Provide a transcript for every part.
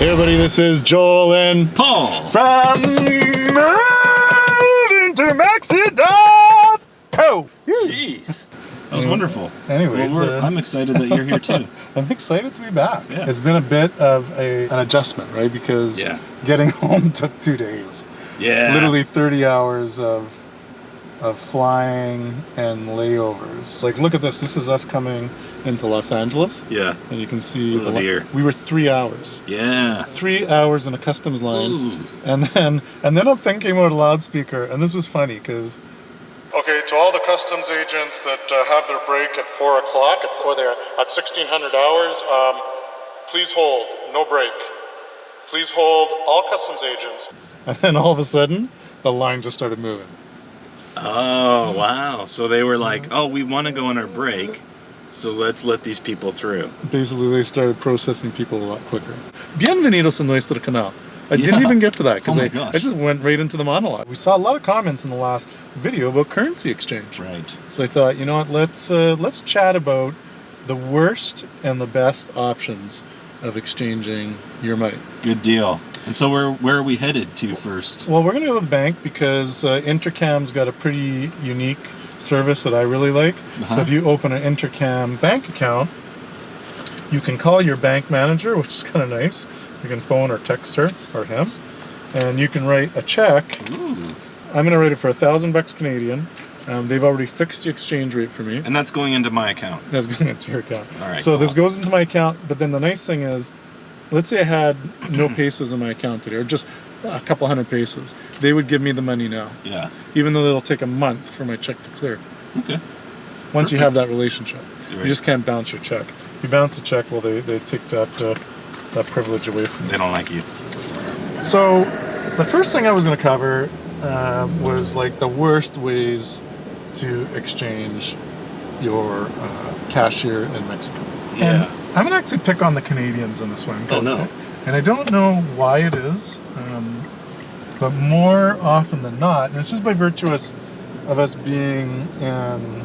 Hey everybody, this is Joel and Paul from Moving to Mexico. Jeez. That was wonderful. Anyways, well, I'm excited that you're here too. I'm excited to be back. Yeah. It's been a bit of an adjustment, right? Because getting home took 2 days. Yeah. Literally 30 hours of flying and layovers. Like, look at this. This is us coming into Los Angeles. Yeah. And you can see we were 3 hours. Yeah. 3 hours in a customs line. Ooh. And then a thing came out of a loudspeaker, and this was funny because. Okay, to all the customs agents that have their break at 4 o'clock, or they're at 1600 hours, please hold, no break. Please hold, all customs agents. And then all of a sudden, the line just started moving. Oh, wow. So they were like, oh, we want to go on our break, so let's let these people through. Basically, they started processing people a lot quicker. Bienvenidos a nuestro canal. I didn't even get to that because I just went right into the monologue. We saw a lot of comments in the last video about currency exchange. Right. So I thought, you know what, let's chat about the worst and the best options of exchanging your money. Good deal. And so where are we headed to first? Well, we're going to go to the bank because Intercam's got a pretty unique service that I really like. So if you open an Intercam bank account, you can call your bank manager, which is kind of nice. You can phone or text her or him, and you can write a check. Ooh. I'm going to write it for $1,000 Canadian. They've already fixed the exchange rate for me. And that's going into my account. That's going into your account. All right. So this goes into my account, but then the nice thing is, let's say I had no pesos in my account today, or just a couple hundred pesos. They would give me the money now. Yeah. Even though it'll take a month for my check to clear. Okay. Once you have that relationship. Right. You just can't bounce your check. If you bounce the check, well, they take that privilege away from you. They don't like you. So the first thing I was going to cover was like the worst ways to exchange your cash here in Mexico. Yeah. And I'm going to actually pick on the Canadians in this one. Oh, no. And I don't know why it is, but more often than not, and it's just by virtue of us being in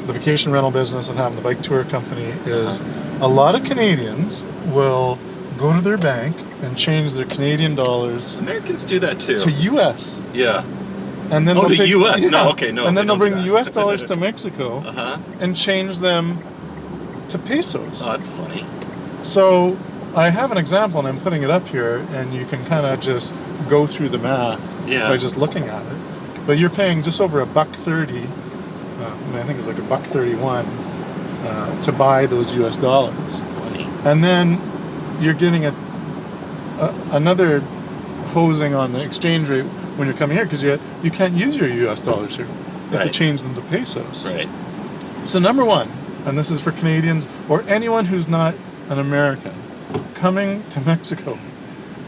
the vacation rental business and having the bike tour company, is a lot of Canadians will go to their bank and change their Canadian dollars. Americans do that too. To US. Yeah. And then to take, US? Yeah. No, okay, no. And then they'll bring the US that. dollars to Mexico and change them to pesos. Oh, that's funny. So I have an example, and I'm putting it up here, and you can kind of just go through the math by just looking at it. But you're paying just over $1.30. I think it's like $1.31 to buy those US dollars. Funny. And then you're getting another hosing on the exchange rate when you're coming here, because you can't use your US dollars here. You have to change them to pesos. Right. So number one, and this is for Canadians or anyone who's not an American coming to Mexico,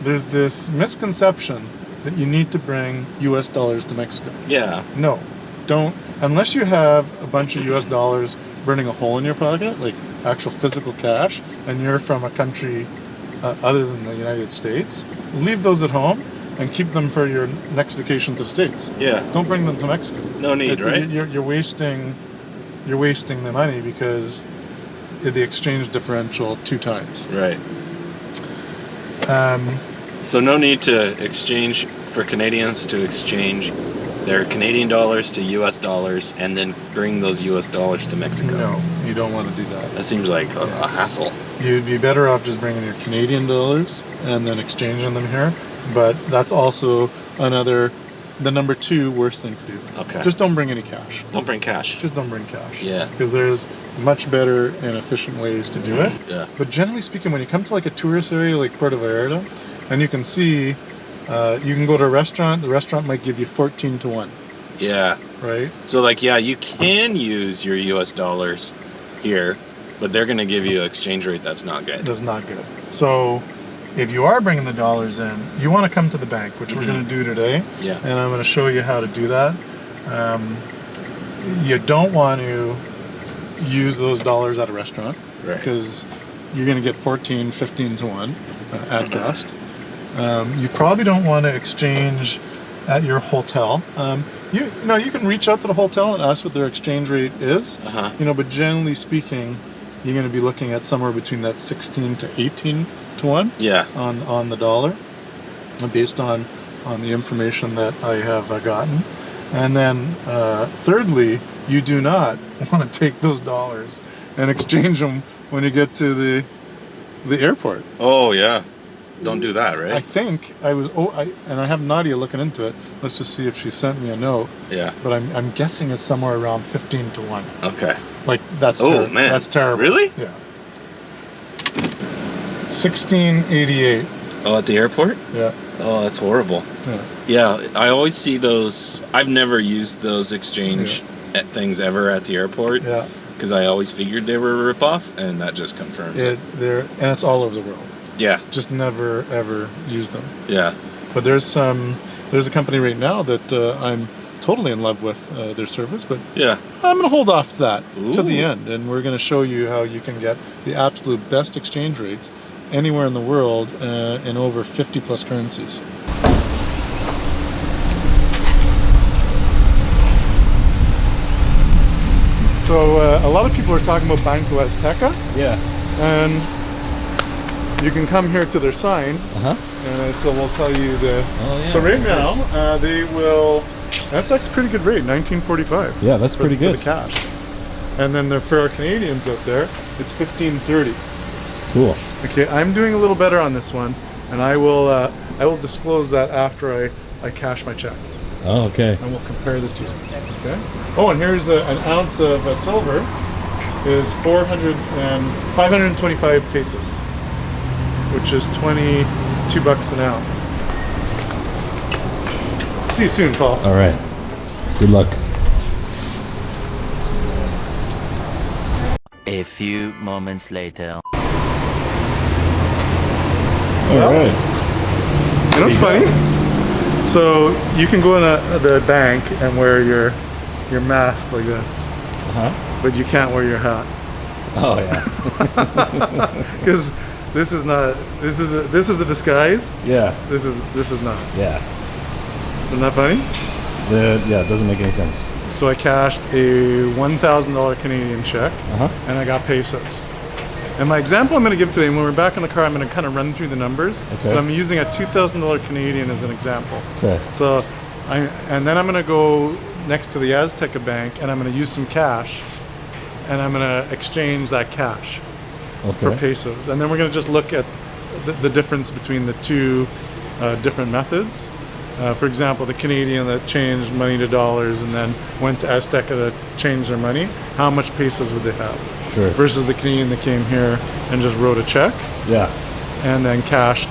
there's this misconception that you need to bring US dollars to Mexico. Yeah. No, don't, unless you have a bunch of US dollars burning a hole in your pocket, like actual physical cash, and you're from a country other than the United States, leave those at home and keep them for your next vacation to the States. Yeah. Don't bring them to Mexico. No need, right? You're wasting the money because the exchange differential 2 times. Right. So no need to exchange for Canadians to exchange their Canadian dollars to US dollars and then bring those US dollars to Mexico. No, you don't want to do that. That seems like a hassle. You'd be better off just bringing your Canadian dollars and then exchanging them here. But that's also the number 2 worst thing to do. Okay. Just don't bring any cash. Don't bring cash. Just don't bring cash. Yeah. Because there's much better and efficient ways to do it. Yeah. But generally speaking, when you come to like a tourist area like Puerto Vallarta, and you can see, you can go to a restaurant, the restaurant might give you 14 to 1. Yeah. Right? So like, yeah, you can use your US dollars here, but they're going to give you an exchange rate that's not good. That's not good. So if you are bringing the dollars in, you want to come to the bank, which we're going to do today. Yeah. And I'm going to show you how to do that. You don't want to use those dollars at a restaurant, because you're going to get 14, 15 to 1 at best. You probably don't want to exchange at your hotel. You can reach out to the hotel and ask what their exchange rate is. But generally speaking, you're going to be looking at somewhere between that 16 to 18 to 1 Yeah. on the dollar, based on the information that I have gotten. And then thirdly, you do not want to take those dollars and exchange them when you get to the airport. Oh yeah. Don't do that, right? I think I was. And I have Nadia looking into it. Let's just see if she sent me a note. Yeah. But I'm guessing it's somewhere around 15 to 1. Okay. Like that's Oh man. That's terrible. Really? Yeah. 1688. Oh, at the airport? Yeah. Oh, that's horrible. Yeah. Yeah, I always see those. I've never used those exchange things ever at the airport. Yeah. Because I always figured they were a ripoff, and that just confirms it. And it's all over the world. Yeah. Just never ever use them. Yeah. But there's a company right now that I'm totally in love with their service, but Yeah. I'm going to hold off that to the Ooh. end, and we're going to show you how you can get the absolute best exchange rates anywhere in the world in over 50 plus currencies. So a lot of people are talking about Banco Azteca, Yeah. and you can come here to their sign, Uh-huh. and it will tell you the. Oh, yeah. So right Nice. now they will. That's actually a pretty good rate, 1945. Yeah, that's pretty good. For the cash. And then for our Canadians out there, it's 1530. Cool. Okay, I'm doing a little better on this one, and I will disclose that after I cash my check, Oh, okay. and we'll compare the two. Okay. Oh, and here's an ounce of silver is 525 pesos, which is $22 an ounce. See you soon, Paul. All right. Good luck. A few moments later. All right. You know what's funny? So you can go in the bank and wear your mask like this, Uh-huh. but you can't wear your hat Oh, yeah. because this is a disguise. Yeah. This is not. Yeah. Isn't that funny? Yeah, it doesn't make any sense. So I cashed a $1,000 Canadian check, Uh-huh. and I got pesos. And my example I'm going to give today, when we're back in the car, I'm going to kind of run through the numbers. Okay. But I'm using a $2,000 Canadian as an example. Okay. So, and then I'm going to go next to the Azteca bank, and I'm going to use some cash, and I'm going to exchange that cash for Okay. pesos. And then we're going to just look at the difference between the two different methods. For example, the Canadian that changed money to dollars and then went to Azteca that changed their money, how much pesos would they have? Sure. Versus the Canadian that came here and just wrote a check Yeah. and then cashed,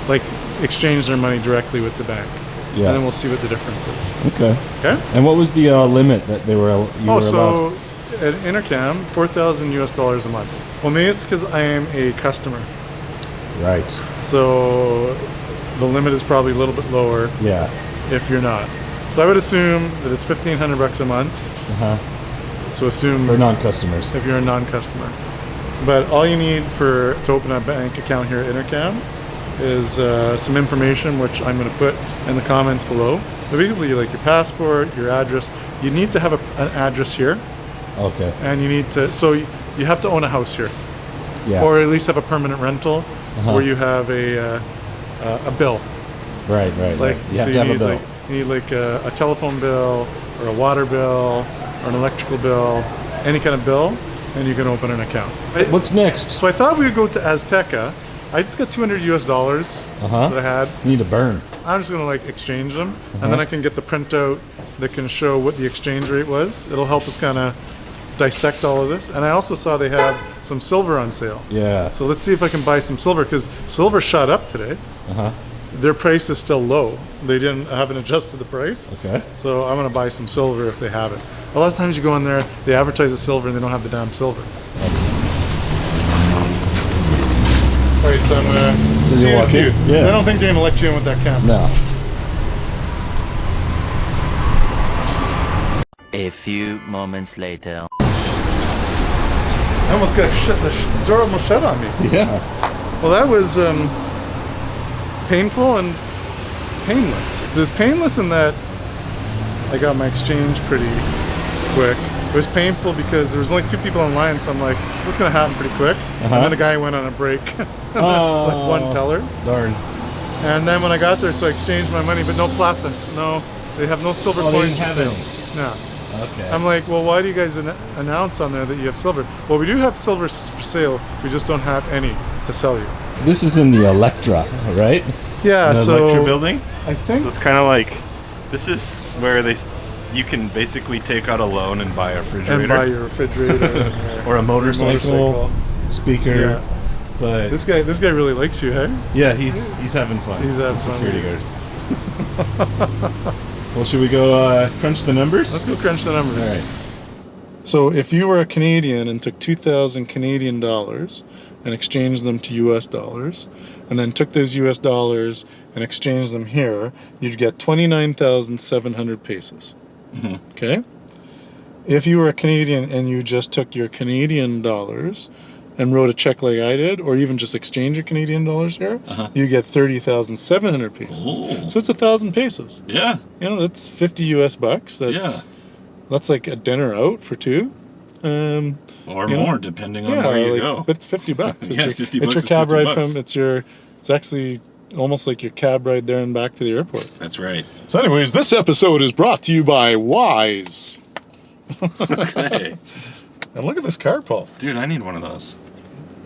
like exchanged their money directly with the bank. Yeah. And then we'll see what the difference is. Okay. Okay? And what was the limit that you were allowed? So at Intercam, $4,000 a month. Well, maybe it's because I am a customer. Right. So the limit is probably a little bit lower Yeah. if you're not. So I would assume that it's $1,500 a month. Uh-huh. So assume For non-customers. if you're a non-customer. But all you need to open a bank account here at Intercam is some information, which I'm going to put in the comments below. But basically, like your passport, your address. You need to have an address here, Okay. and you need to. So you have to own a house here, Yeah. or at least have a permanent rental Uh-huh. where you have a bill. Right. Right. Like right. You have so to have a need bill. like you need like a telephone bill or a water bill or an electrical bill, any kind of bill, and you can open an account. What's next? So I thought we would go to Azteca. I just got $200 Uh-huh. that I had. You need to burn. I'm just gonna like exchange them, and then I can get the printout that can show what the exchange rate was. It'll help us kind of dissect all of this. And I also saw they have some silver on sale. Yeah. So let's see if I can buy some silver, because silver shot up today. Uh-huh. Their price is still low. They haven't adjusted the price. Okay. So I'm gonna buy some silver if they have it. A lot of times you go in there, they advertise the silver and they don't have the damn silver. All right, so I'm gonna So see you you in a walk few. in? Yeah. I don't think they're gonna let you in with that camera. No. A few moments later. I almost got shut. The door almost shut on me. Yeah. Well, that was painful and painless. It was painless in that I got my exchange pretty quick, it was painful because there was only 2 people in line, so I'm like, this is gonna happen pretty quick. And then the guy went on a break, like one teller. Darn. And then when I got there, so I exchanged my money, but no plata. No, they have no silver They coins didn't for have sale. any. No. Okay. I'm like, well, why do you guys announce on there that you have silver? Well, we do have silver for sale. We just don't have any to sell you. This is in the Electra, right? Yeah, The so Electra building? I think So it's kind of like, this is where you can basically take out a loan and buy a refrigerator. and buy your refrigerator or a motorcycle. Speaker. Yeah. But This guy really likes you, hey? yeah, he's having fun. He's having The fun. security guard. Well, should we go crunch the numbers? Let's go crunch the numbers. All right. So if you were a Canadian and took 2,000 Canadian dollars and exchanged them to US dollars, and then took those US dollars and exchanged them here, you'd get 29,700 pesos. Okay? If you were a Canadian and you just took your Canadian dollars and wrote a check like I did, or even just exchange your Canadian dollars here, you get 30,700 pesos. Ooh. So it's 1,000 pesos. Yeah. You know, that's 50 US bucks. That's like a dinner out for 2. Or you more, know, depending on where you go. But it's 50 bucks. Yeah, It's 50 your bucks is cab 50 ride bucks. it's actually almost like your cab ride there and back to the airport. That's right. So anyways, this episode is brought to you by Wise. Okay. And look at this car, Paul. Dude, I need one of those.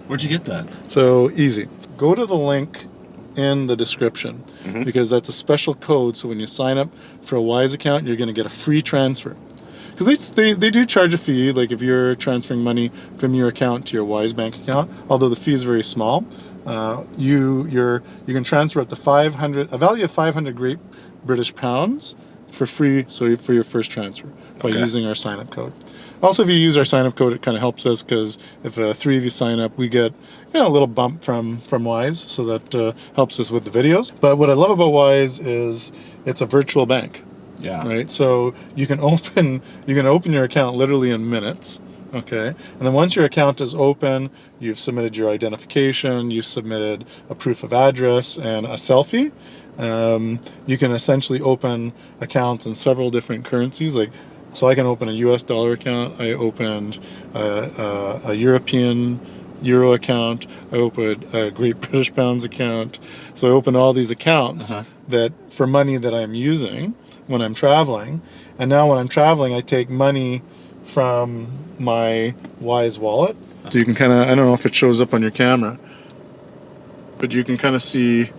Where'd you get that? So easy. Go to the link in the description because that's a special code. So when you sign up for a Wise account, you're going to get a free transfer. Because they do charge a fee, like if you're transferring money from your account to your Wise bank account, although the fee is very small. You can transfer up to a value of 500 Great British pounds for free, so for your first transfer by using our sign-up code. Also, if you use our sign-up code, it kind of helps us because if 3 of you sign up, we get a little bump from Wise, so that helps us with the videos. But what I love about Wise is it's a virtual bank. Yeah. Right. So you can open your account literally in minutes. Okay. And then once your account is open, you've submitted your identification, you've submitted a proof of address and a selfie. You can essentially open accounts in several different currencies. So I can open a US dollar account. I opened a European Euro account. I opened a Great British Pounds account. So I opened all these accounts that for money that I'm using when I'm traveling. And now when I'm traveling, I take money from my Wise wallet. So you can kind of, I don't know if it shows up on your camera, but you can kind of see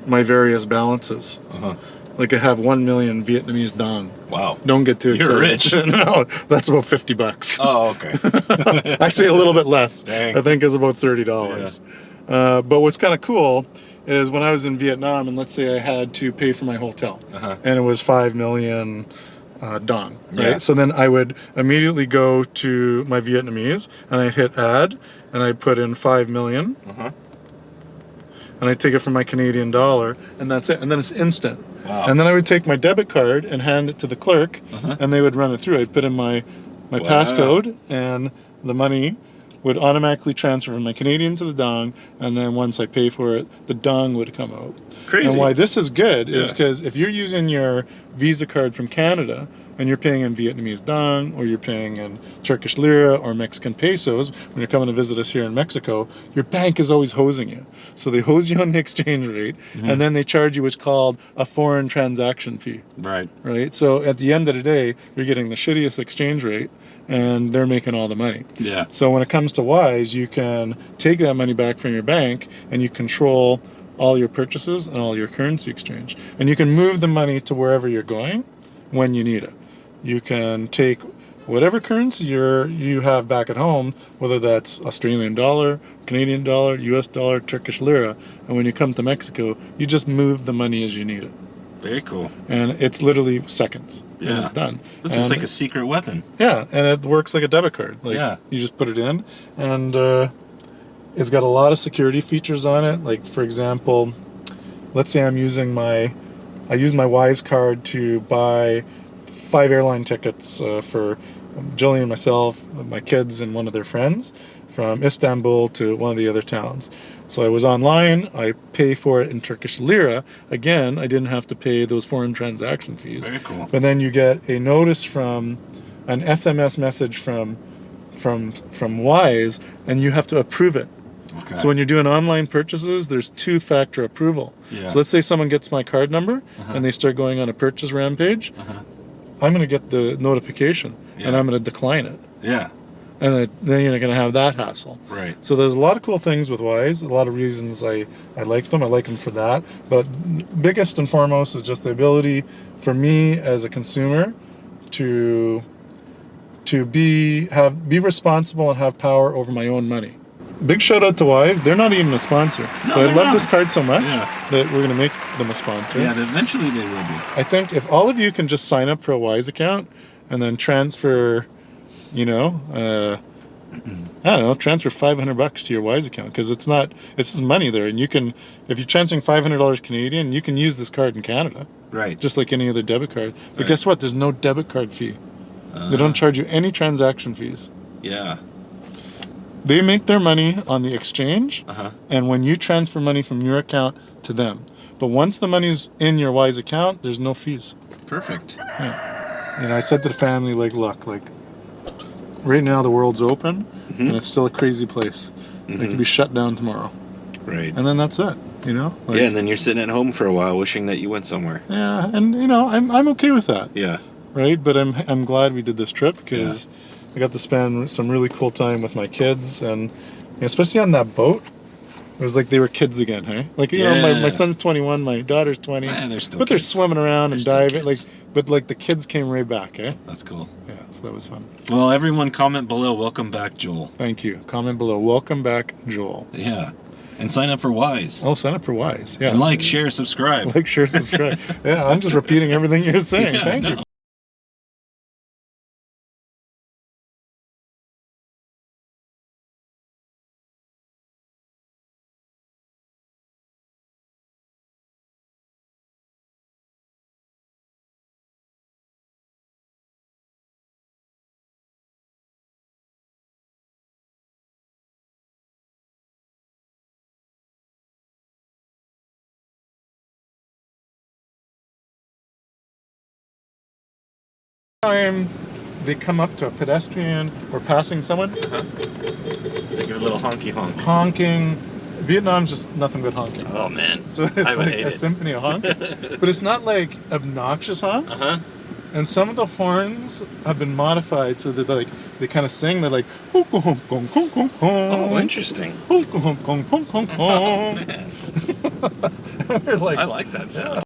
my various balances. Like I have 1 million Vietnamese dong. Wow. Don't get too excited. You're rich. No, that's about 50 bucks. Oh, okay. Actually, a little bit less. Dang. I think it's about $30. But what's kind of cool is when I was in Vietnam, and let's say I had to pay for my hotel, and it was 5 million dong, right? Yeah. So then I would immediately go to my Vietnamese, and I'd hit add, and I'd put in 5 million, and I'd take it from my Canadian dollar, and that's it. And then it's instant. Wow. And then I would take my debit card and hand it to the clerk, and they would run it through. I'd put in my passcode, and the money would automatically transfer from my Canadian to the dong, and then once I pay for it, the dong would come out. Crazy. And why this is good is because if you're using your Visa card from Canada and you're paying in Vietnamese dong, or you're paying in Turkish lira or Mexican pesos when you're coming to visit us here in Mexico, your bank is always hosing you. So they hose you on the exchange rate, and then they charge you what's called a foreign transaction fee. Right. Right? So at the end of the day, you're getting the shittiest exchange rate, and they're making all the money. Yeah. So when it comes to Wise, you can take that money back from your bank, and you control all your purchases and all your currency exchange. And you can move the money to wherever you're going when you need it. You can take whatever currency you have back at home, whether that's Australian dollar, Canadian dollar, US dollar, Turkish lira, and when you come to Mexico, you just move the money as you need it. Very cool. And it's literally seconds, and Yeah. it's done. This is like a secret weapon. Yeah, and it works like a debit card. Like, you just put it in, and it's got a lot of security features on it. Like, for example, let's say I use my Wise card to buy 5 airline tickets for Jillian, myself, my kids, and one of their friends from Istanbul to one of the other towns. So I was online, I pay for it in Turkish lira. Again, I didn't have to pay those foreign transaction fees. Very cool. But then you get a notice from an SMS message from Wise, and you have to approve it. Okay. So when you're doing online purchases, there's 2-factor approval. Yeah. So let's say someone gets my card number and they start going on a purchase rampage. I'm going to get the notification and I'm going to decline it. Yeah. And then you're going to have that hassle. Right. So there's a lot of cool things with Wise, a lot of reasons I like them. I like them for that. But biggest and foremost is just the ability for me as a consumer to be responsible and have power over my own money. Big shout out to Wise. They're not even a sponsor. No, but I they're love not. this card so much Yeah. that we're going to make them a sponsor. Yeah, eventually they will be. I think if all of you can just sign up for a Wise account and then transfer, I don't know, transfer $500 to your Wise account, because it's just money there, and you can, if you're transferring $500 Canadian, you can use this card in Canada, Right. just like any other debit card. But Right. guess what? There's no debit card fee. They don't charge you any transaction fees. Yeah. They make their money on the exchange, Uh-huh. and when you transfer money from your account to them. But once the money's in your Wise account, there's no fees. Perfect. And I said to the family, look, right now the world's open, and it's still a crazy place. It could be shut down tomorrow. Right. And then that's it, Yeah, and then you're sitting at home for a while wishing that you went somewhere. Yeah, and I'm okay with that. Yeah. Right? But I'm glad we did this trip, because I got to spend some really cool time with my kids, and especially on that boat. It was like they were kids again, hey? My son's 21, my daughter's 20. Yeah, they're still but they're kids. swimming around and They're diving, still kids. but the kids came right back, eh? That's cool. Yeah, so that was fun. Well, everyone comment below. Welcome back, Joel. Thank you. Comment below. Welcome back, Joel. Yeah. And sign up for Wise. Oh, sign up for Wise. Yeah. And like, share, subscribe. Like, share, subscribe. Yeah, I'm just repeating everything you're saying. Yeah, Thank no. you. Time they come up to a pedestrian or passing someone, They give a little honky honk. honking. Vietnam's just nothing but honking. Oh man. So it's I would like hate a it. symphony of honking. But it's not like obnoxious honks. And some of the horns have been modified so that they kind of sing. They're like, honk, honk, honk, honk, honk, honk. Oh, interesting. Honk, honk, honk, honk, honk, honk. Oh man. We're like, I like that sound.